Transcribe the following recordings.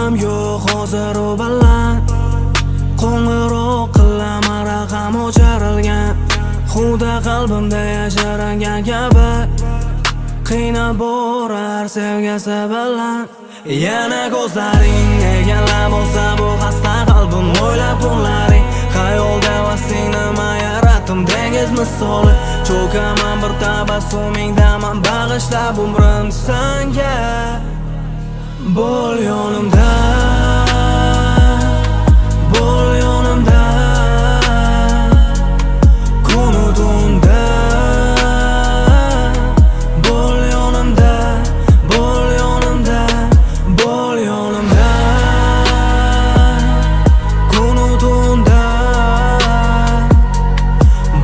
ham yo'q hozir u bilan. Qo'ng'iroq qilaman, raqam o'chirilgan. Xudo qalbimda yashiringan kabi qiynab borar sevgisi bilan. Yana ko'zlaring egallab olsa bu xasta qalbim, o'ylab kunlaring xayolda va sen nima yaratdim dengiz misoli. Cho'kaman bir tabassumingdaman, bag'ishlab umrim senga. Bo'l yonimda, bo'l yonimda, kunu tunda. Bo'l yonimda, bo'l yonimda, bo'l yonimda, kunu tunda.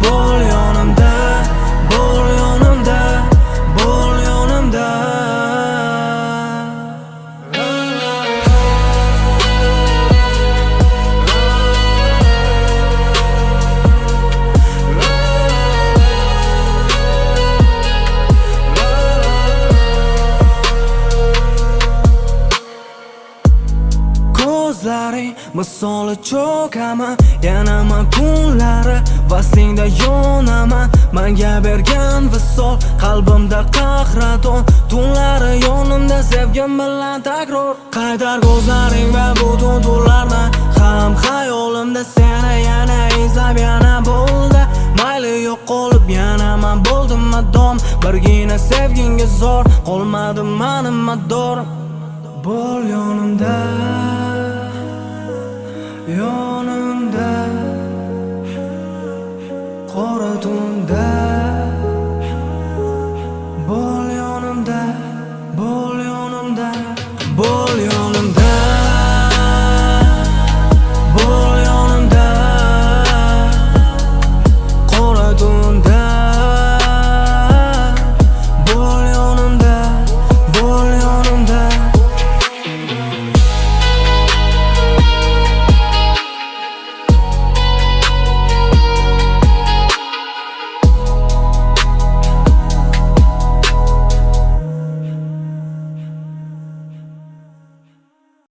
Bo'l yonimda, bo'l yonimda, bo'l yonimda. Ko'zlaring misoli cho'kaman, yanaman kunlari vaslingda yonaman. Menga bergan visol qalbimda qahraton, tunlari yonimda sevgim bilan takror. Qaytar ko'zlaring va butun tunlarni ham xayolimda seni yana izlab yana bo'ldi. Mayli yo'qolib yanaman bo'ldim madom, birgina sevginga zor qolmadim mening mador. Bo'l yonimda, yonimda, qora tunda.